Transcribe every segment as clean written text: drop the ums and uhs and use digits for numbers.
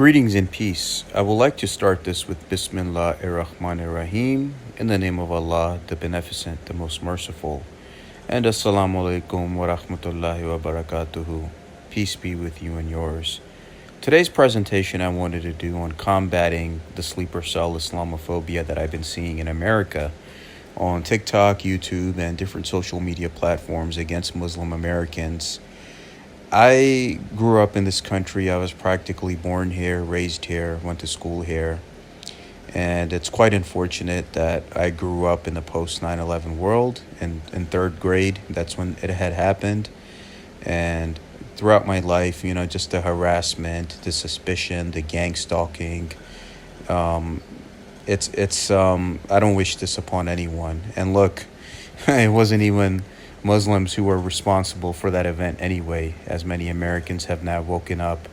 Greetings and peace. I would like to start this with Bismillah ar-Rahman ar-Rahim, in the name of Allah, the Beneficent, the Most Merciful. And Assalamu alaikum wa rahmatullahi wa barakatuhu. Peace be with you and yours. Today's presentation I wanted to do on combating the sleeper cell Islamophobia that I've been seeing in America on TikTok, YouTube, and different social media platforms against Muslim Americans. I grew up in this country. I was practically born here, raised here, went to school here. And it's quite unfortunate that I grew up in the post 9/11 world in third grade. That's when it had happened. And throughout my life, just the harassment, the suspicion, the gang stalking. I don't wish this upon anyone. And look, it wasn't even Muslims who were responsible for that event anyway, as many Americans have now woken up.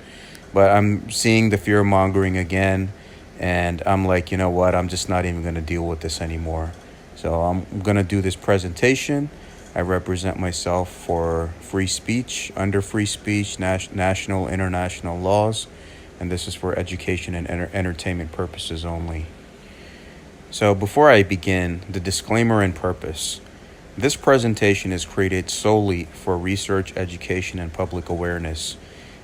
But I'm seeing the fear mongering again, and I'm like, you know what, I'm just not even going to deal with this anymore. So I'm going to do this presentation. I represent myself for free speech, under free speech, national, international laws, and this is for education and entertainment purposes only. So before I begin, the disclaimer and purpose. This presentation is created solely for research, education, and public awareness.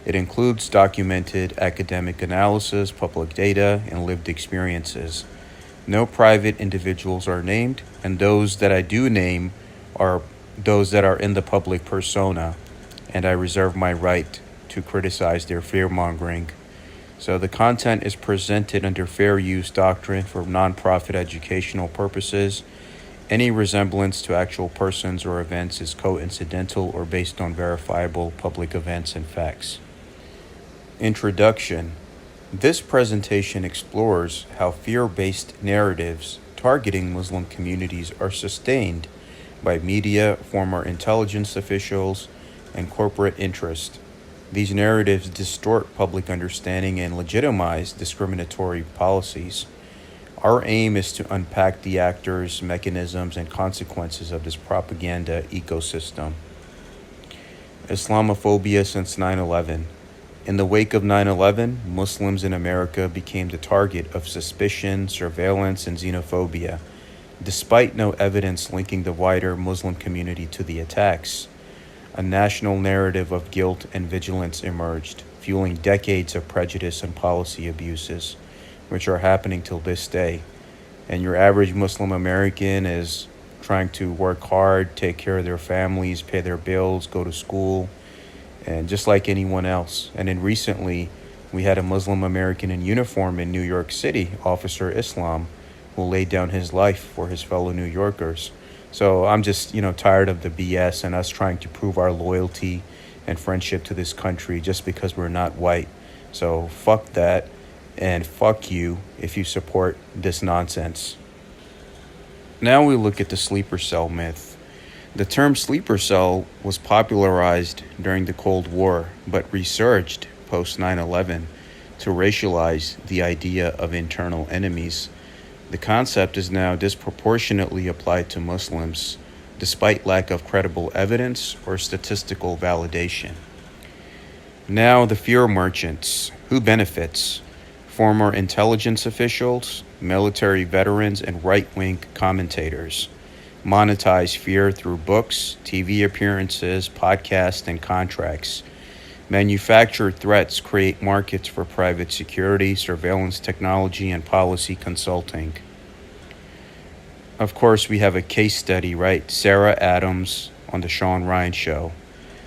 It includes documented academic analysis, public data, and lived experiences. No private individuals are named, and those that I do name are those that are in the public persona, and I reserve my right to criticize their fear-mongering. So the content is presented under fair use doctrine for nonprofit educational purposes. Any resemblance to actual persons or events is coincidental or based on verifiable public events and facts. Introduction. This presentation explores how fear-based narratives targeting Muslim communities are sustained by media, former intelligence officials, and corporate interest. These narratives distort public understanding and legitimize discriminatory policies. Our aim is to unpack the actors, mechanisms, and consequences of this propaganda ecosystem. Islamophobia since 9/11. In the wake of 9/11, Muslims in America became the target of suspicion, surveillance, and xenophobia, despite no evidence linking the wider Muslim community to the attacks. A national narrative of guilt and vigilance emerged, fueling decades of prejudice and policy abuses, which are happening till this day. And your average Muslim American is trying to work hard, take care of their families, pay their bills, go to school, and just like anyone else. And then recently, we had a Muslim American in uniform in New York City, Officer Islam, who laid down his life for his fellow New Yorkers. So I'm just, tired of the BS and us trying to prove our loyalty and friendship to this country just because we're not white. So fuck that. And fuck you if you support this nonsense. Now we look at the sleeper cell myth. The term sleeper cell was popularized during the Cold War, but resurged post 9/11 to racialize the idea of internal enemies. The concept is now disproportionately applied to Muslims, despite lack of credible evidence or statistical validation. Now the fear merchants. Who benefits? Former intelligence officials, military veterans, and right-wing commentators monetize fear through books, TV appearances, podcasts, and contracts. Manufactured threats create markets for private security, surveillance technology, and policy consulting. Of course, we have a case study, right? Sarah Adams on the Sean Ryan Show.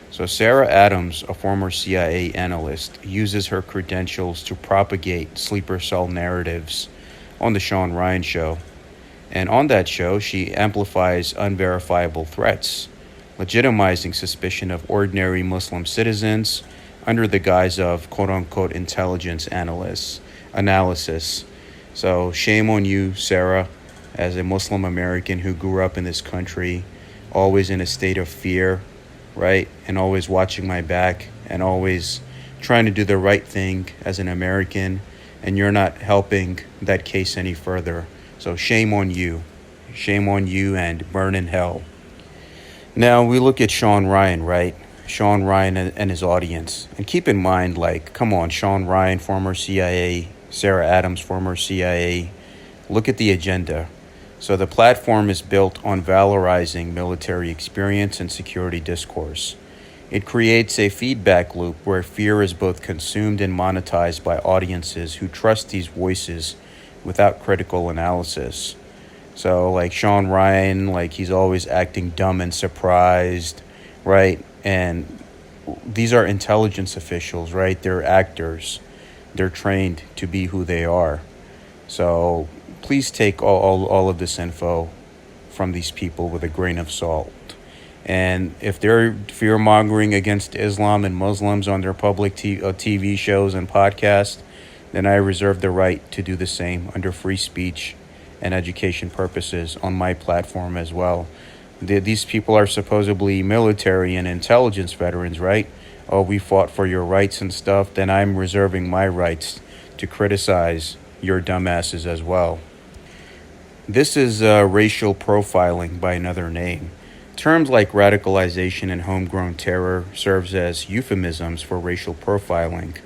So Sarah Adams, a former CIA analyst, uses her credentials to propagate sleeper cell narratives on the Sean Ryan Show. And on that show, she amplifies unverifiable threats, legitimizing suspicion of ordinary Muslim citizens under the guise of quote-unquote intelligence analysis. So shame on you, Sarah, as a Muslim American who grew up in this country, always in a state of fear, right? And always watching my back and always trying to do the right thing as an American, and you're not helping that case any further. So shame on you. Shame on you and burn in hell. Now we look at Sean Ryan, right? Sean Ryan and his audience. And keep in mind, like, come on, Sean Ryan, former CIA, Sarah Adams, former CIA. Look at the agenda. So the platform is built on valorizing military experience and security discourse. It creates a feedback loop where fear is both consumed and monetized by audiences who trust these voices without critical analysis. So, like Sean Ryan, like he's always acting dumb and surprised, right? And these are intelligence officials, right? They're actors. They're trained to be who they are. So please take all of this info from these people with a grain of salt. And if they're fear-mongering against Islam and Muslims on their public TV shows and podcasts, then I reserve the right to do the same under free speech and education purposes on my platform as well. These people are supposedly military and intelligence veterans, right? Oh, we fought for your rights and stuff. Then I'm reserving my rights to criticize your dumbasses as well. This is racial profiling by another name. Terms like radicalization and homegrown terror serves as euphemisms for racial profiling.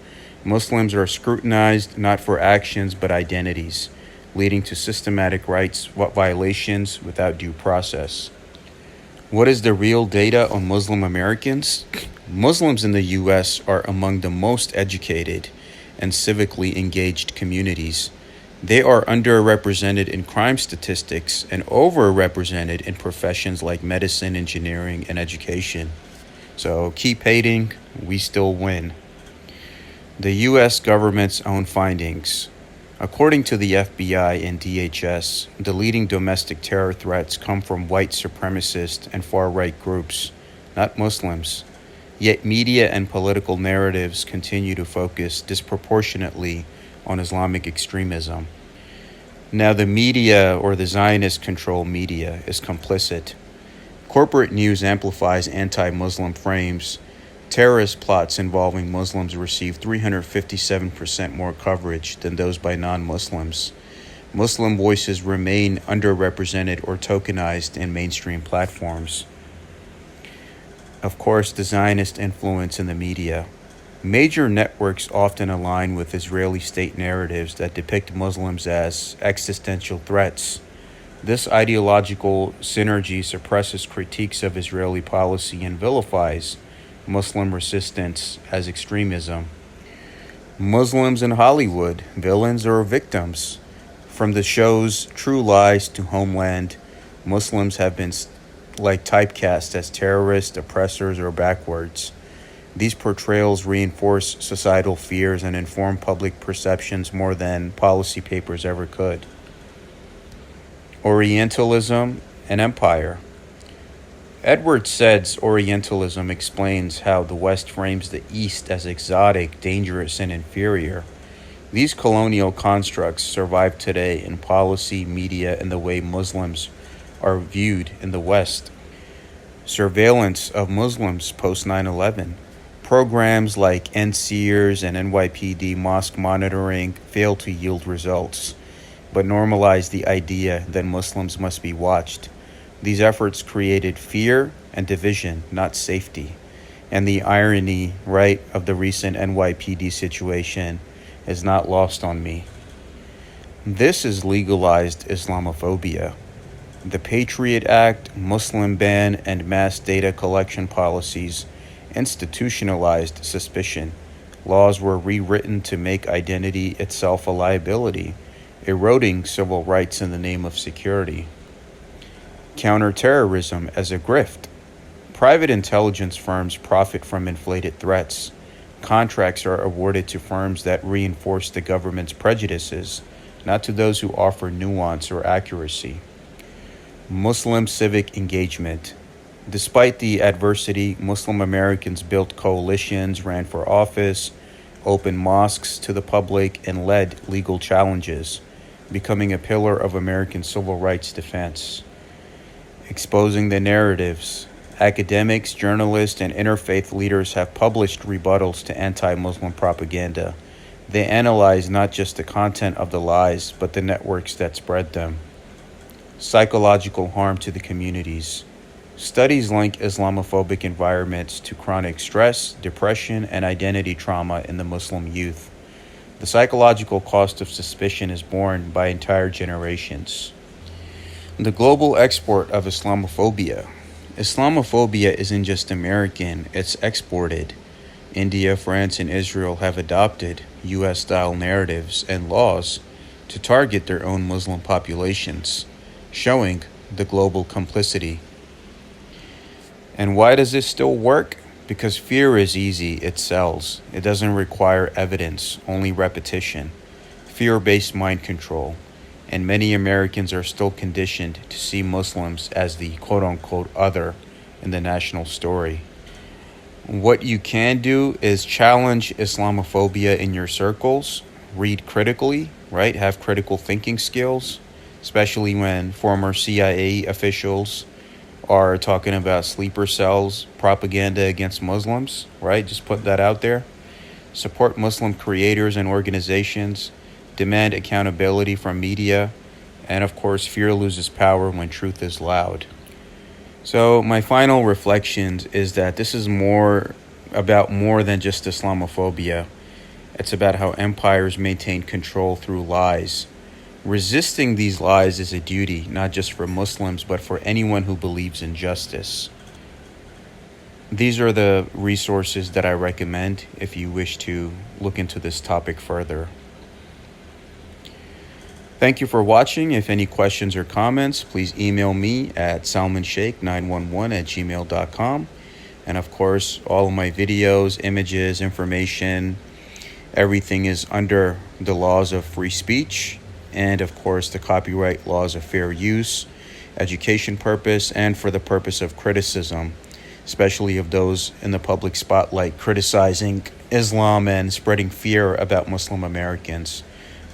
Muslims are scrutinized not for actions but identities, leading to systematic rights violations without due process. What is the real data on Muslim Americans? Muslims in the U.S. are among the most educated and civically engaged communities. They are underrepresented in crime statistics and overrepresented in professions like medicine, engineering, and education. So keep hating, we still win. The U.S. government's own findings. According to the FBI and DHS, the leading domestic terror threats come from white supremacist and far-right groups, not Muslims. Yet media and political narratives continue to focus disproportionately on Islamic extremism. Now the media, or the Zionist-controlled media, is complicit. Corporate news amplifies anti-Muslim frames. Terrorist plots involving Muslims receive 357% more coverage than those by non-Muslims. Muslim voices remain underrepresented or tokenized in mainstream platforms. Of course, the Zionist influence in the media. Major networks often align with Israeli state narratives that depict Muslims as existential threats. This ideological synergy suppresses critiques of Israeli policy and vilifies Muslim resistance as extremism. Muslims in Hollywood, villains or victims. From the shows True Lies to Homeland, Muslims have been typecast as terrorists, oppressors, or backwards. These portrayals reinforce societal fears and inform public perceptions more than policy papers ever could. Orientalism and Empire. Edward Said's Orientalism explains how the West frames the East as exotic, dangerous, and inferior. These colonial constructs survive today in policy, media, and the way Muslims are viewed in the West. Surveillance of Muslims post 9/11. Programs like NSEERS and NYPD mosque monitoring fail to yield results, but normalize the idea that Muslims must be watched. These efforts created fear and division, not safety. And the irony, right, of the recent NYPD situation is not lost on me. This is legalized Islamophobia. The Patriot Act, Muslim ban, and mass data collection policies institutionalized suspicion. Laws were rewritten to make identity itself a liability, eroding civil rights in the name of security. Counterterrorism as a grift. Private intelligence firms profit from inflated threats. Contracts are awarded to firms that reinforce the government's prejudices, not to those who offer nuance or accuracy. Muslim civic engagement. Despite the adversity, Muslim Americans built coalitions, ran for office, opened mosques to the public, and led legal challenges, becoming a pillar of American civil rights defense. Exposing the narratives. Academics, journalists, and interfaith leaders have published rebuttals to anti-Muslim propaganda. They analyze not just the content of the lies, but the networks that spread them. Psychological harm to the communities. Studies link Islamophobic environments to chronic stress, depression, and identity trauma in the Muslim youth. The psychological cost of suspicion is borne by entire generations. The global export of Islamophobia. Islamophobia isn't just American, it's exported. India, France, and Israel have adopted US-style narratives and laws to target their own Muslim populations, showing the global complicity. And why does this still work? Because fear is easy, it sells. It doesn't require evidence, only repetition. Fear-based mind control. And many Americans are still conditioned to see Muslims as the quote-unquote other in the national story. What you can do is challenge Islamophobia in your circles, read critically, right? Have critical thinking skills, especially when former CIA officials are talking about sleeper cells, propaganda against Muslims, right? Just put that out there. Support Muslim creators and organizations, demand accountability from media, and of course, fear loses power when truth is loud. So my final reflections is that this is more than just Islamophobia. It's about how empires maintain control through lies. Resisting these lies is a duty, not just for Muslims, but for anyone who believes in justice. These are the resources that I recommend if you wish to look into this topic further. Thank you for watching. If any questions or comments, please email me at salmanshake911@gmail.com. And of course, all of my videos, images, information, everything is under the laws of free speech. And of course, the copyright laws of fair use, education purpose, and for the purpose of criticism, especially of those in the public spotlight criticizing Islam and spreading fear about Muslim Americans.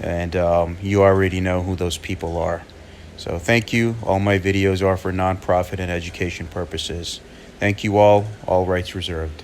And you already know who those people are. So thank you. All my videos are for nonprofit and education purposes. Thank you all rights reserved.